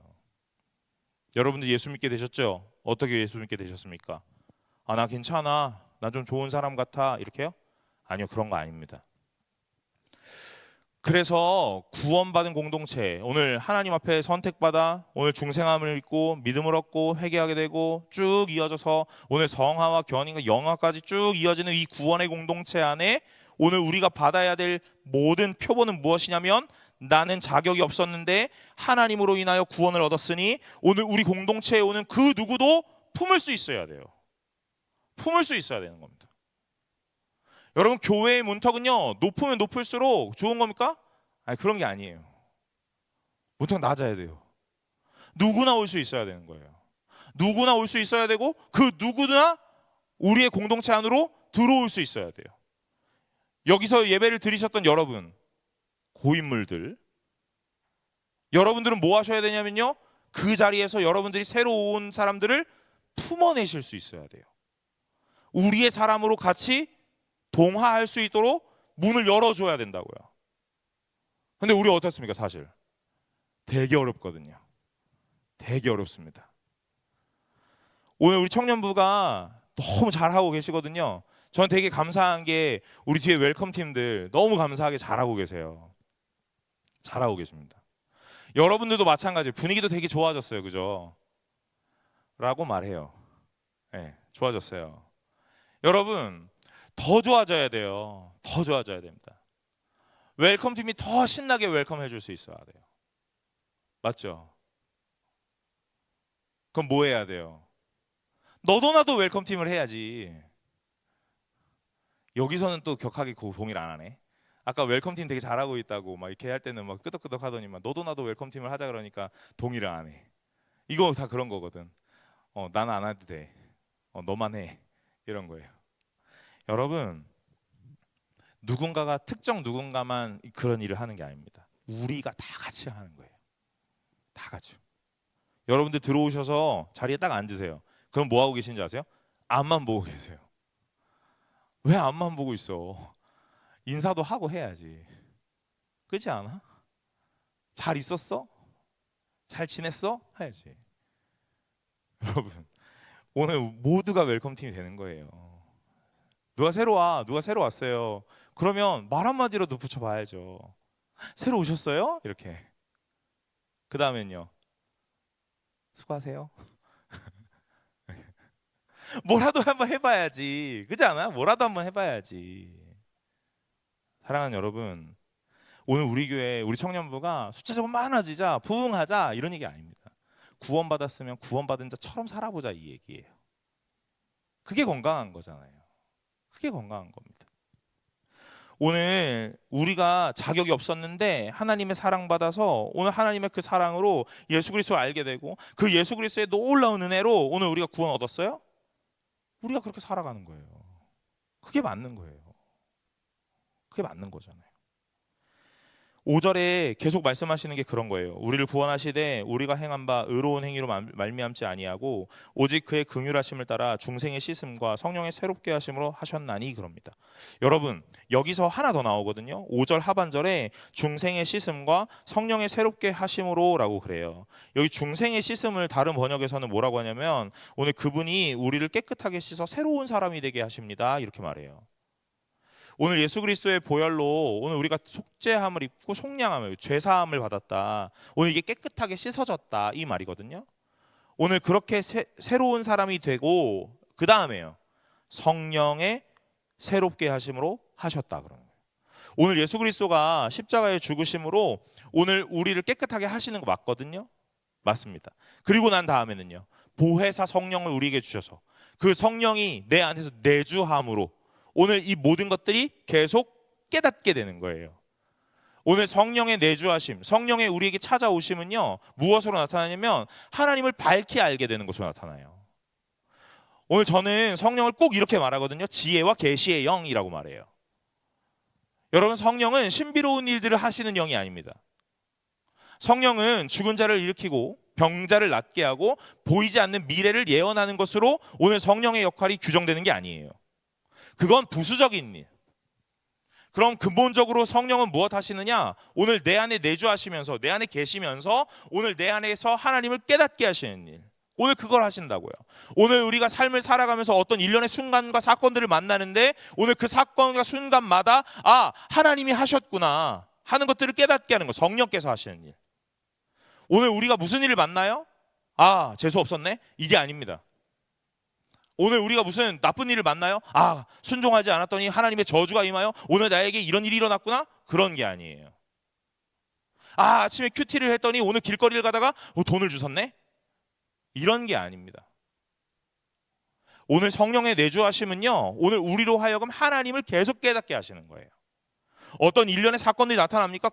여러분들 예수 믿게 되셨죠? 어떻게 예수 믿게 되셨습니까? 나 괜찮아, 나 좀 좋은 사람 같아, 이렇게요? 아니요, 그런 거 아닙니다. 그래서 구원받은 공동체, 오늘 하나님 앞에 선택받아 오늘 중생함을 입고 믿음을 얻고 회개하게 되고 쭉 이어져서 오늘 성화와 견인과 영화까지 쭉 이어지는 이 구원의 공동체 안에 오늘 우리가 받아야 될 모든 표본은 무엇이냐면, 나는 자격이 없었는데 하나님으로 인하여 구원을 얻었으니 오늘 우리 공동체에 오는 그 누구도 품을 수 있어야 돼요. 품을 수 있어야 되는 겁니다. 여러분, 교회의 문턱은요, 높으면 높을수록 좋은 겁니까? 아니, 그런 게 아니에요. 문턱 낮아야 돼요. 누구나 올 수 있어야 되는 거예요. 누구나 올 수 있어야 되고 그 누구나 우리의 공동체 안으로 들어올 수 있어야 돼요. 여기서 예배를 드리셨던 여러분, 고인물들, 여러분들은 뭐 하셔야 되냐면요, 그 자리에서 여러분들이 새로 온 사람들을 품어내실 수 있어야 돼요. 우리의 사람으로 같이 동화할 수 있도록 문을 열어줘야 된다고요. 근데 우리 어떻습니까? 사실 되게 어렵거든요. 되게 어렵습니다. 오늘 우리 청년부가 너무 잘하고 계시거든요. 저는 되게 감사한 게 우리 뒤에 웰컴 팀들 너무 감사하게 잘하고 계세요. 잘하고 계십니다. 여러분들도 마찬가지예요. 분위기도 되게 좋아졌어요. 그죠? 라고 말해요. 네, 좋아졌어요. 여러분, 더 좋아져야 돼요. 더 좋아져야 됩니다. 웰컴 팀이 더 신나게 웰컴 해줄 수 있어야 돼요. 맞죠? 그럼 뭐 해야 돼요? 너도 나도 웰컴 팀을 해야지. 여기서는 또 격하게 동의를 안 하네. 아까 웰컴 팀 되게 잘하고 있다고 막 이렇게 할 때는 막 끄덕끄덕 하더니만 너도 나도 웰컴 팀을 하자 그러니까 동의를 안 해. 이거 다 그런 거거든. 나는 안 해도 돼. 너만 해. 이런 거예요. 여러분, 누군가가 특정 누군가만 그런 일을 하는 게 아닙니다. 우리가 다 같이 하는 거예요. 다 같이. 여러분들 들어오셔서 자리에 딱 앉으세요. 그럼 뭐 하고 계신지 아세요? 앞만 보고 계세요. 왜 앞만 보고 있어? 인사도 하고 해야지. 그렇지 않아? 잘 있었어? 잘 지냈어? 해야지. 여러분, 오늘 모두가 웰컴팀이 되는 거예요. 누가 새로 와? 누가 새로 왔어요? 그러면 말 한마디라도 붙여봐야죠. 새로 오셨어요? 이렇게. 그 다음엔요. 수고하세요. 뭐라도 한번 해봐야지. 그렇지 않아요? 뭐라도 한번 해봐야지. 사랑하는 여러분, 오늘 우리 교회 우리 청년부가 숫자적으로 많아지자 부흥하자 이런 얘기 아닙니다. 구원받았으면 구원받은 자처럼 살아보자 이 얘기예요. 그게 건강한 거잖아요. 그게 건강한 겁니다. 오늘 우리가 자격이 없었는데 하나님의 사랑받아서 오늘 하나님의 그 사랑으로 예수 그리스도를 알게 되고 그 예수 그리스도의 놀라운 은혜로 오늘 우리가 구원 얻었어요? 우리가 그렇게 살아가는 거예요. 그게 맞는 거예요. 그게 맞는 거잖아요. 5절에 계속 말씀하시는 게 그런 거예요. 우리를 구원하시되 우리가 행한 바 의로운 행위로 말미암지 아니하고 오직 그의 긍휼하심을 따라 중생의 씻음과 성령의 새롭게 하심으로 하셨나니 그럽니다. 여러분 여기서 하나 더 나오거든요. 5절 하반절에 중생의 씻음과 성령의 새롭게 하심으로 라고 그래요. 여기 중생의 씻음을 다른 번역에서는 뭐라고 하냐면 오늘 그분이 우리를 깨끗하게 씻어 새로운 사람이 되게 하십니다 이렇게 말해요. 오늘 예수 그리스도의 보혈로 오늘 우리가 속죄함을 입고 속량함을 죄사함을 받았다. 오늘 이게 깨끗하게 씻어졌다 이 말이거든요. 오늘 그렇게 새로운 사람이 되고 그 다음에요. 성령의 새롭게 하심으로 하셨다 그러는 거예요. 오늘 예수 그리스도가 십자가의 죽으심으로 오늘 우리를 깨끗하게 하시는 거 맞거든요. 맞습니다. 그리고 난 다음에는요. 보혜사 성령을 우리에게 주셔서 그 성령이 내 안에서 내주함으로 오늘 이 모든 것들이 계속 깨닫게 되는 거예요. 오늘 성령의 내주하심, 성령의 우리에게 찾아오심은요. 무엇으로 나타나냐면 하나님을 밝히 알게 되는 것으로 나타나요. 오늘 저는 성령을 꼭 이렇게 말하거든요. 지혜와 계시의 영이라고 말해요. 여러분 성령은 신비로운 일들을 하시는 영이 아닙니다. 성령은 죽은 자를 일으키고 병자를 낫게 하고 보이지 않는 미래를 예언하는 것으로 오늘 성령의 역할이 규정되는 게 아니에요. 그건 부수적인 일. 그럼 근본적으로 성령은 무엇 하시느냐? 오늘 내 안에 내주하시면서 내 안에 계시면서 오늘 내 안에서 하나님을 깨닫게 하시는 일. 오늘 그걸 하신다고요. 오늘 우리가 삶을 살아가면서 어떤 일련의 순간과 사건들을 만나는데 오늘 그 사건과 순간마다 아 하나님이 하셨구나 하는 것들을 깨닫게 하는 거. 성령께서 하시는 일. 오늘 우리가 무슨 일을 만나요? 아 재수 없었네? 이게 아닙니다. 오늘 우리가 무슨 나쁜 일을 만나요? 아 순종하지 않았더니 하나님의 저주가 임하여 오늘 나에게 이런 일이 일어났구나? 그런 게 아니에요. 아 아침에 큐티를 했더니 오늘 길거리를 가다가 돈을 주셨네? 이런 게 아닙니다. 오늘 성령의 내주하심은요 오늘 우리로 하여금 하나님을 계속 깨닫게 하시는 거예요. 어떤 일련의 사건들이 나타납니까?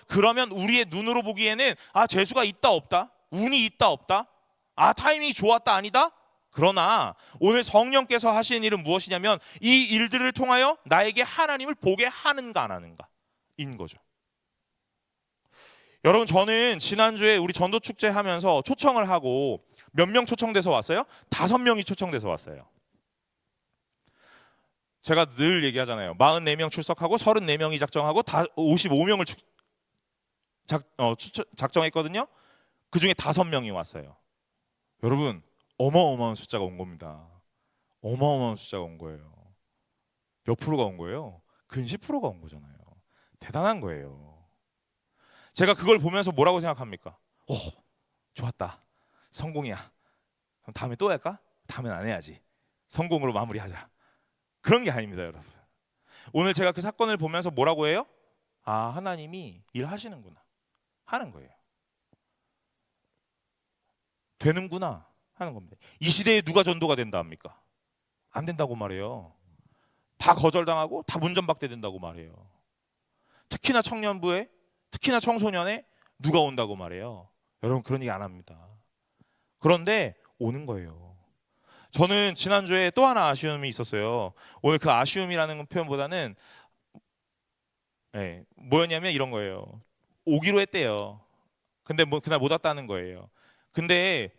그러면 우리의 눈으로 보기에는 아 재수가 있다 없다? 운이 있다 없다? 아 타이밍이 좋았다 아니다? 그러나 오늘 성령께서 하시는 일은 무엇이냐면 이 일들을 통하여 나에게 하나님을 보게 하는가 안 하는가 인 거죠. 여러분 저는 지난주에 우리 전도축제 하면서 초청을 하고 몇 명 초청돼서 왔어요? 5명이 초청돼서 왔어요. 제가 늘 얘기하잖아요. 44명 출석하고 34명이 작정하고 다 55명을 작정했거든요. 그중에 5명이 왔어요. 여러분 어마어마한 숫자가 온 겁니다. 어마어마한 숫자가 온 거예요. 몇 프로가 온 거예요? 근 10%가 온 거잖아요. 대단한 거예요. 제가 그걸 보면서 뭐라고 생각합니까? 오, 좋았다. 성공이야. 그럼 다음에 또 할까? 다음엔 안 해야지. 성공으로 마무리하자. 그런 게 아닙니다, 여러분. 오늘 제가 그 사건을 보면서 뭐라고 해요? 아, 하나님이 일하시는구나. 하는 거예요. 되는구나. 하는 겁니다. 이 시대에 누가 전도가 된다 합니까? 안 된다고 말해요. 다 거절당하고 다 문전박대된다고 말해요. 특히나 청년부에 특히나 청소년에 누가 온다고 말해요. 여러분 그런 얘기 안 합니다. 그런데 오는 거예요. 저는 지난주에 또 하나 아쉬움이 있었어요. 오늘 그 아쉬움이라는 표현보다는 뭐였냐면 이런 거예요. 오기로 했대요. 근데 뭐 그날 못 왔다는 거예요. 근데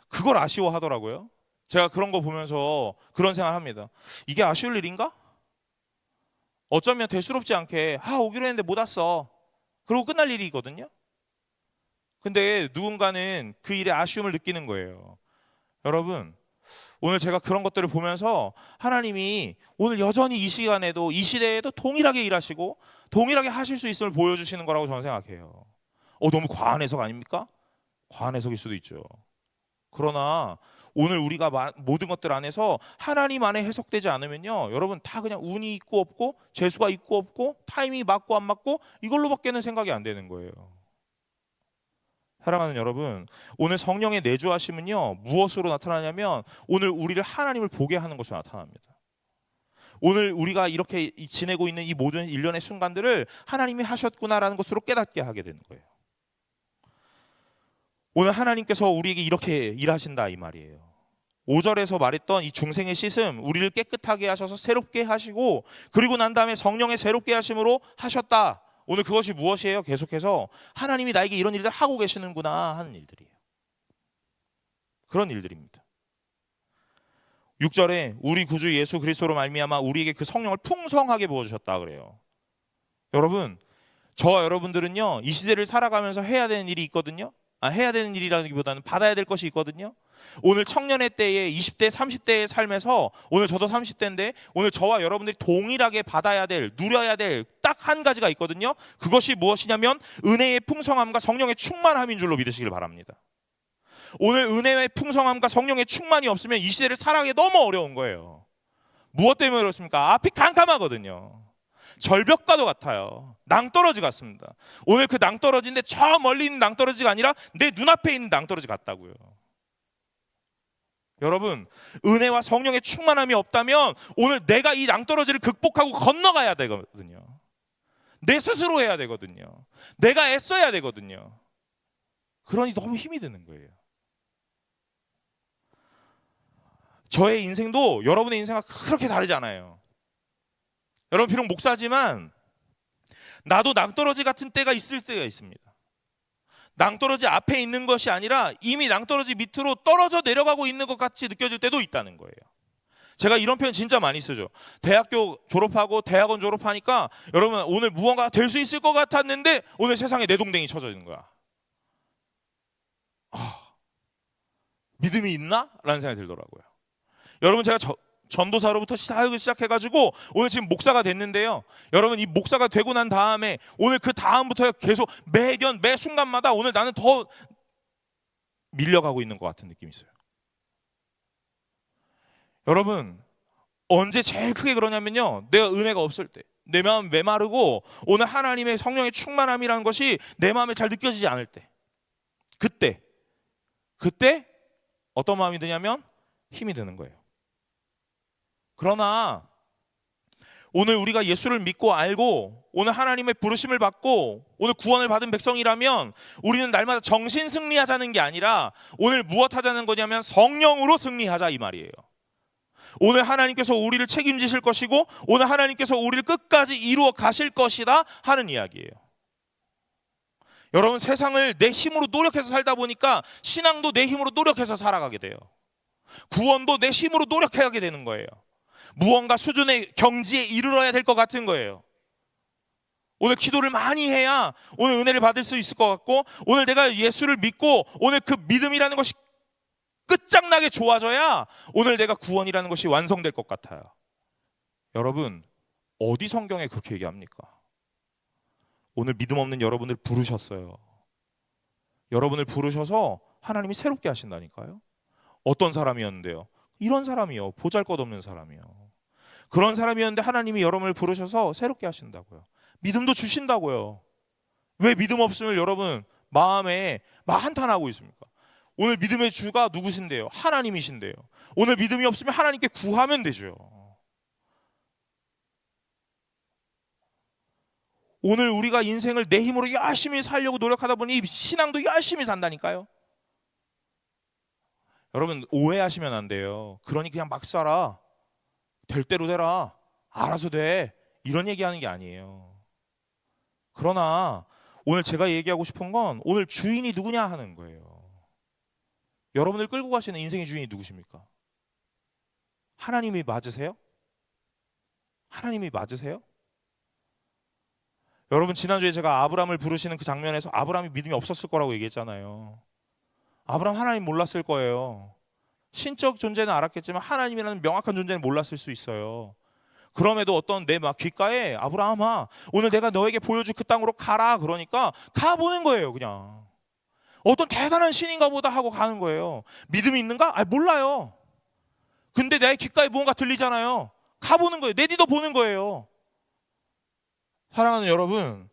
그걸 아쉬워하더라고요. 제가 그런 거 보면서 그런 생각을 합니다. 이게 아쉬울 일인가? 어쩌면 대수롭지 않게 오기로 했는데 못 왔어. 그러고 끝날 일이거든요. 근데 누군가는 그 일에 아쉬움을 느끼는 거예요. 여러분 오늘 제가 그런 것들을 보면서 하나님이 오늘 여전히 이 시간에도 이 시대에도 동일하게 일하시고 동일하게 하실 수 있음을 보여주시는 거라고 저는 생각해요. 너무 과한 해석 아닙니까? 과한 해석일 수도 있죠. 그러나 오늘 우리가 모든 것들 안에서 하나님 안에 해석되지 않으면요, 여러분 다 그냥 운이 있고 없고 재수가 있고 없고 타이밍이 맞고 안 맞고 이걸로밖에는 생각이 안 되는 거예요. 사랑하는 여러분, 오늘 성령의 내주하심은요 무엇으로 나타나냐면 오늘 우리를 하나님을 보게 하는 것으로 나타납니다. 오늘 우리가 이렇게 지내고 있는 이 모든 일련의 순간들을 하나님이 하셨구나라는 것으로 깨닫게 하게 되는 거예요. 오늘 하나님께서 우리에게 이렇게 일하신다 이 말이에요. 5절에서 말했던 이 중생의 씻음, 우리를 깨끗하게 하셔서 새롭게 하시고 그리고 난 다음에 성령의 새롭게 하심으로 하셨다. 오늘 그것이 무엇이에요? 계속해서 하나님이 나에게 이런 일들 하고 계시는구나 하는 일들이에요. 그런 일들입니다. 6절에 우리 구주 예수 그리스도로 말미암아 우리에게 그 성령을 풍성하게 부어주셨다 그래요. 여러분, 저와 여러분들은요 이 시대를 살아가면서 해야 되는 일이 있거든요. 해야 되는 일이라기보다는 받아야 될 것이 있거든요. 오늘 청년의 때에 20대 30대의 삶에서 오늘 저도 30대인데 오늘 저와 여러분들이 동일하게 받아야 될, 누려야 될 딱 한 가지가 있거든요. 그것이 무엇이냐면 은혜의 풍성함과 성령의 충만함인 줄로 믿으시길 바랍니다. 오늘 은혜의 풍성함과 성령의 충만이 없으면 이 시대를 살아가기 너무 어려운 거예요. 무엇 때문에 그렇습니까? 앞이 캄캄하거든요. 절벽과도 같아요. 낭떠러지 같습니다. 오늘 그 낭떠러지인데 저 멀리 있는 낭떠러지가 아니라 내 눈앞에 있는 낭떠러지 같다고요. 여러분, 은혜와 성령의 충만함이 없다면 오늘 내가 이 낭떠러지를 극복하고 건너가야 되거든요. 내 스스로 해야 되거든요. 내가 애써야 되거든요. 그러니 너무 힘이 드는 거예요. 저의 인생도 여러분의 인생과 그렇게 다르지 않아요. 여러분 비록 목사지만 나도 낭떠러지 같은 때가 있을 때가 있습니다. 낭떠러지 앞에 있는 것이 아니라 이미 낭떠러지 밑으로 떨어져 내려가고 있는 것 같이 느껴질 때도 있다는 거예요. 제가 이런 표현 진짜 많이 쓰죠. 대학교 졸업하고 대학원 졸업하니까 여러분 오늘 무언가 될 수 있을 것 같았는데 오늘 세상에 내동댕이 쳐져 있는 거야. 믿음이 있나? 라는 생각이 들더라고요. 여러분 제가 전도사로부터 사역을 시작해가지고 오늘 지금 목사가 됐는데요. 여러분 이 목사가 되고 난 다음에 오늘 그 다음부터 계속 매년 매 순간마다 오늘 나는 더 밀려가고 있는 것 같은 느낌이 있어요. 여러분 언제 제일 크게 그러냐면요, 내가 은혜가 없을 때, 내 마음 메마르고 오늘 하나님의 성령의 충만함이라는 것이 내 마음에 잘 느껴지지 않을 때, 그때 어떤 마음이 드냐면 힘이 드는 거예요. 그러나 오늘 우리가 예수를 믿고 알고 오늘 하나님의 부르심을 받고 오늘 구원을 받은 백성이라면 우리는 날마다 정신 승리하자는 게 아니라 오늘 무엇 하자는 거냐면 성령으로 승리하자 이 말이에요. 오늘 하나님께서 우리를 책임지실 것이고 오늘 하나님께서 우리를 끝까지 이루어 가실 것이다 하는 이야기예요. 여러분 세상을 내 힘으로 노력해서 살다 보니까 신앙도 내 힘으로 노력해서 살아가게 돼요. 구원도 내 힘으로 노력하게 되는 거예요. 무언가 수준의 경지에 이르러야 될 것 같은 거예요. 오늘 기도를 많이 해야 오늘 은혜를 받을 수 있을 것 같고 오늘 내가 예수를 믿고 오늘 그 믿음이라는 것이 끝장나게 좋아져야 오늘 내가 구원이라는 것이 완성될 것 같아요. 여러분 어디 성경에 그렇게 얘기합니까? 오늘 믿음 없는 여러분을 부르셨어요. 여러분을 부르셔서 하나님이 새롭게 하신다니까요. 어떤 사람이었는데요? 이런 사람이요. 보잘것없는 사람이요. 그런 사람이었는데 하나님이 여러분을 부르셔서 새롭게 하신다고요. 믿음도 주신다고요. 왜 믿음 없음을 여러분 마음에 막 한탄하고 있습니까? 오늘 믿음의 주가 누구신데요? 하나님이신데요. 오늘 믿음이 없으면 하나님께 구하면 되죠. 오늘 우리가 인생을 내 힘으로 열심히 살려고 노력하다 보니 신앙도 열심히 산다니까요. 여러분 오해하시면 안 돼요. 그러니 그냥 막 살아. 될 대로 되라. 알아서 돼. 이런 얘기하는 게 아니에요. 그러나 오늘 제가 얘기하고 싶은 건 오늘 주인이 누구냐 하는 거예요. 여러분을 끌고 가시는 인생의 주인이 누구십니까? 하나님이 맞으세요? 하나님이 맞으세요? 여러분 지난주에 제가 아브라함을 부르시는 그 장면에서 아브라함이 믿음이 없었을 거라고 얘기했잖아요. 아브라함 하나님 몰랐을 거예요. 신적 존재는 알았겠지만 하나님이라는 명확한 존재는 몰랐을 수 있어요. 그럼에도 어떤 내 막 귓가에 아브라함아 오늘 내가 너에게 보여줄 그 땅으로 가라 그러니까 가보는 거예요. 그냥 어떤 대단한 신인가 보다 하고 가는 거예요. 믿음이 있는가? 몰라요. 근데 내 귓가에 무언가 들리잖아요. 가보는 거예요. 내디도 보는 거예요. 사랑하는 여러분,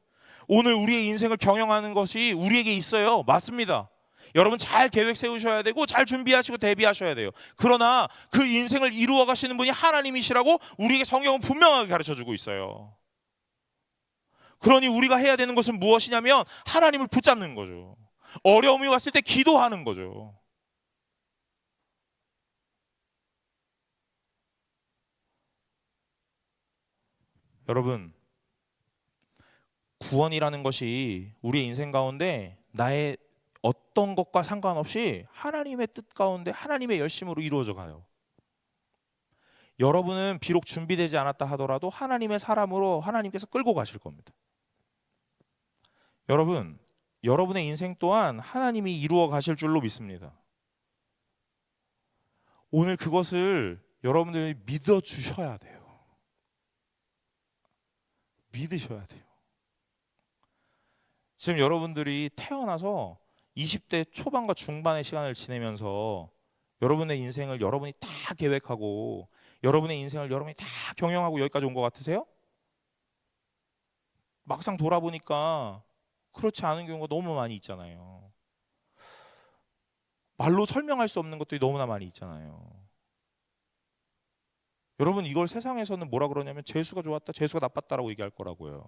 오늘 우리의 인생을 경영하는 것이 우리에게 있어요. 맞습니다. 여러분 잘 계획 세우셔야 되고 잘 준비하시고 대비하셔야 돼요. 그러나 그 인생을 이루어 가시는 분이 하나님이시라고 우리에게 성경은 분명하게 가르쳐주고 있어요. 그러니 우리가 해야 되는 것은 무엇이냐면 하나님을 붙잡는 거죠. 어려움이 왔을 때 기도하는 거죠. 여러분, 구원이라는 것이 우리의 인생 가운데 나의 어떤 것과 상관없이 하나님의 뜻 가운데 하나님의 열심으로 이루어져 가요. 여러분은 비록 준비되지 않았다 하더라도 하나님의 사람으로 하나님께서 끌고 가실 겁니다. 여러분, 여러분의 인생 또한 하나님이 이루어 가실 줄로 믿습니다. 오늘 그것을 여러분들이 믿어 주셔야 돼요. 믿으셔야 돼요. 지금 여러분들이 태어나서 20대 초반과 중반의 시간을 지내면서 여러분의 인생을 여러분이 다 계획하고 여러분의 인생을 여러분이 다 경영하고 여기까지 온 것 같으세요? 막상 돌아보니까 그렇지 않은 경우가 너무 많이 있잖아요. 말로 설명할 수 없는 것들이 너무나 많이 있잖아요. 여러분 이걸 세상에서는 뭐라 그러냐면 재수가 좋았다, 재수가 나빴다라고 얘기할 거라고요.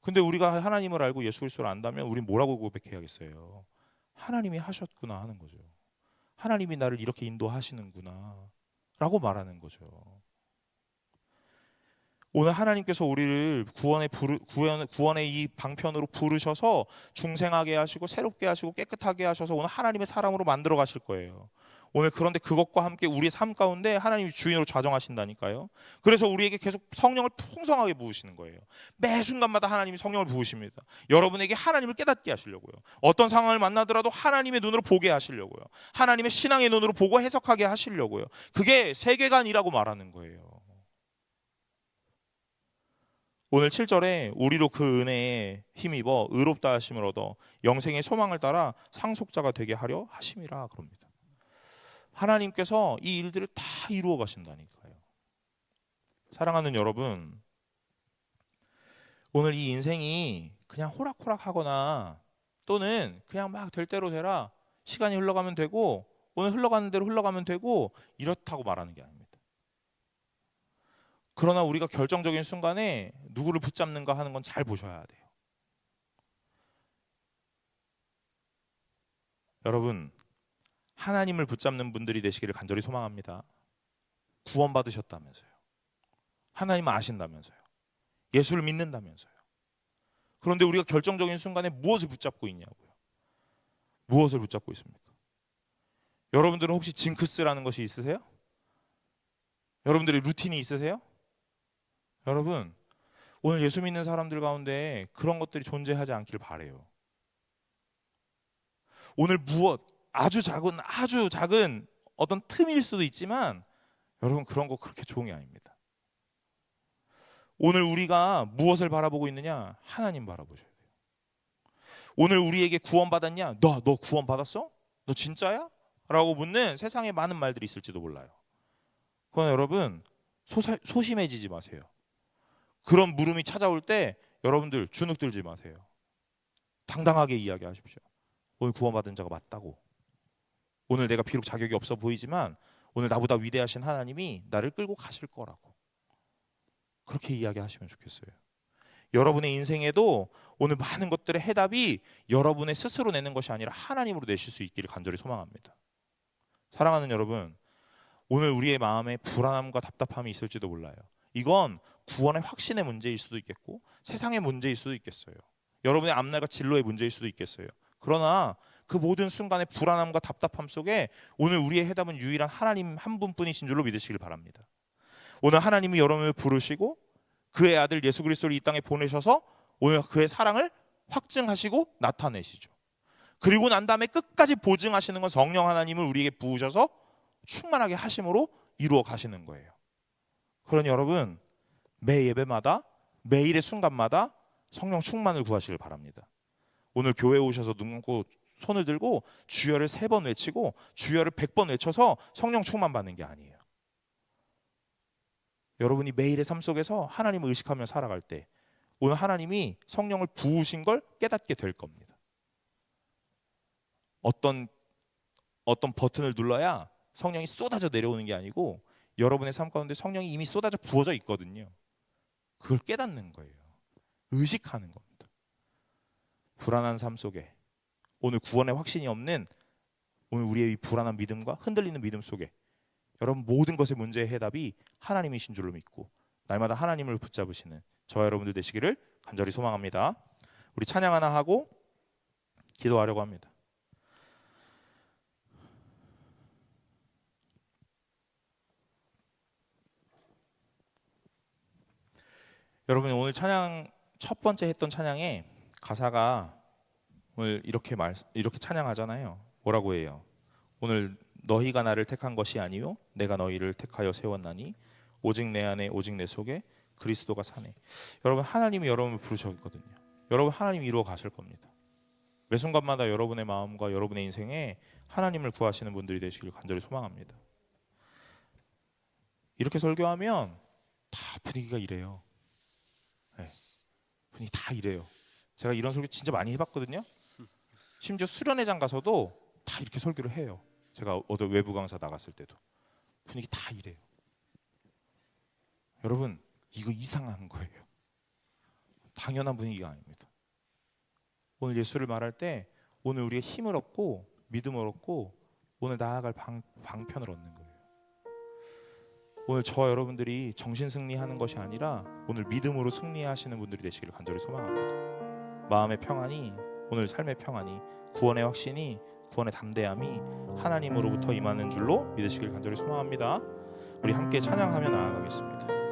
근데 우리가 하나님을 알고 예수 그리스도를 안다면 우린 뭐라고 고백해야겠어요? 하나님이 하셨구나 하는 거죠. 하나님이 나를 이렇게 인도하시는구나 라고 말하는 거죠. 오늘 하나님께서 우리를 구원의 이 방편으로 부르셔서 중생하게 하시고 새롭게 하시고 깨끗하게 하셔서 오늘 하나님의 사람으로 만들어 가실 거예요. 오늘 그런데 그것과 함께 우리의 삶 가운데 하나님이 주인으로 좌정하신다니까요. 그래서 우리에게 계속 성령을 풍성하게 부으시는 거예요. 매 순간마다 하나님이 성령을 부으십니다. 여러분에게 하나님을 깨닫게 하시려고요. 어떤 상황을 만나더라도 하나님의 눈으로 보게 하시려고요. 하나님의 신앙의 눈으로 보고 해석하게 하시려고요. 그게 세계관이라고 말하는 거예요. 오늘 7절에 우리로 그 은혜에 힘입어 의롭다 하심을 얻어 영생의 소망을 따라 상속자가 되게 하려 하심이라 그럽니다. 하나님께서 이 일들을 다 이루어 가신다니까요. 사랑하는 여러분, 오늘 이 인생이 그냥 호락호락 하거나 또는 그냥 막 될 대로 되라, 시간이 흘러가면 되고 오늘 흘러가는 대로 흘러가면 되고 이렇다고 말하는 게 아닙니다. 그러나 우리가 결정적인 순간에 누구를 붙잡는가 하는 건 잘 보셔야 돼요. 여러분, 하나님을 붙잡는 분들이 되시기를 간절히 소망합니다. 구원받으셨다면서요. 하나님 아신다면서요. 예수를 믿는다면서요. 그런데 우리가 결정적인 순간에 무엇을 붙잡고 있냐고요. 무엇을 붙잡고 있습니까? 여러분들은 혹시 징크스라는 것이 있으세요? 여러분들의 루틴이 있으세요? 여러분, 오늘 예수 믿는 사람들 가운데 그런 것들이 존재하지 않길 바라요. 오늘 아주 작은 어떤 틈일 수도 있지만 여러분 그런 거 그렇게 좋은 게 아닙니다. 오늘 우리가 무엇을 바라보고 있느냐? 하나님 바라보셔야 돼요. 오늘 우리에게 구원받았냐? 너 구원받았어? 너 진짜야? 라고 묻는 세상에 많은 말들이 있을지도 몰라요. 그러나 여러분 소심해지지 마세요. 그런 물음이 찾아올 때 여러분들 주눅 들지 마세요. 당당하게 이야기하십시오. 오늘 구원받은 자가 맞다고. 오늘 내가 비록 자격이 없어 보이지만 오늘 나보다 위대하신 하나님이 나를 끌고 가실 거라고. 그렇게 이야기하시면 좋겠어요. 여러분의 인생에도 오늘 많은 것들의 해답이 여러분의 스스로 내는 것이 아니라 하나님으로 내실 수 있기를 간절히 소망합니다. 사랑하는 여러분, 오늘 우리의 마음에 불안함과 답답함이 있을지도 몰라요. 이건 구원의 확신의 문제일 수도 있겠고 세상의 문제일 수도 있겠어요. 여러분의 앞날과 진로의 문제일 수도 있겠어요. 그러나 그 모든 순간의 불안함과 답답함 속에 오늘 우리의 해답은 유일한 하나님 한 분뿐이신 줄로 믿으시길 바랍니다. 오늘 하나님이 여러분을 부르시고 그의 아들 예수 그리스도를 이 땅에 보내셔서 오늘 그의 사랑을 확증하시고 나타내시죠. 그리고 난 다음에 끝까지 보증하시는 건 성령 하나님을 우리에게 부으셔서 충만하게 하심으로 이루어 가시는 거예요. 그러니 여러분, 매 예배마다 매일의 순간마다 성령 충만을 구하시길 바랍니다. 오늘 교회에 오셔서 눈 감고 손을 들고 주여를 3번 외치고 주여를 100번 외쳐서 성령 충만 받는 게 아니에요. 여러분이 매일의 삶 속에서 하나님을 의식하며 살아갈 때 오늘 하나님이 성령을 부으신 걸 깨닫게 될 겁니다. 어떤 버튼을 눌러야 성령이 쏟아져 내려오는 게 아니고 여러분의 삶 가운데 성령이 이미 쏟아져 부어져 있거든요. 그걸 깨닫는 거예요. 의식하는 겁니다. 불안한 삶 속에 오늘 구원의 확신이 없는 오늘 우리의 이 불안한 믿음과 흔들리는 믿음 속에 여러분 모든 것의 문제의 해답이 하나님이신 줄로 믿고 날마다 하나님을 붙잡으시는 저와 여러분들 되시기를 간절히 소망합니다. 우리 찬양 하나 하고 기도하려고 합니다. 여러분 오늘 찬양 첫 번째 했던 찬양에 가사가 오늘 이렇게 찬양하잖아요. 뭐라고 해요? 오늘 너희가 나를 택한 것이 아니요 내가 너희를 택하여 세웠나니 오직 내 안에 오직 내 속에 그리스도가 사네. 여러분 하나님이 여러분을 부르셨거든요. 여러분 하나님이 이루어 가실 겁니다. 매 순간마다 여러분의 마음과 여러분의 인생에 하나님을 구하시는 분들이 되시길 간절히 소망합니다. 이렇게 설교하면 다 분위기가 이래요. 네, 분위기 다 이래요. 제가 이런 설교 진짜 많이 해봤거든요. 심지어 수련회장 가서도 다 이렇게 설교를 해요. 제가 어떤 외부 강사 나갔을 때도 분위기 다 이래요. 여러분 이거 이상한 거예요. 당연한 분위기가 아닙니다. 오늘 예수를 말할 때 오늘 우리가 힘을 얻고 믿음을 얻고 오늘 나아갈 방편을 얻는 거예요. 오늘 저와 여러분들이 정신 승리하는 것이 아니라 오늘 믿음으로 승리하시는 분들이 되시기를 간절히 소망합니다. 마음의 평안이 오늘 삶의 평안이 구원의 확신이 구원의 담대함이 하나님으로부터 임하는 줄로 믿으시길 간절히 소망합니다. 우리 함께 찬양하며 나아가겠습니다.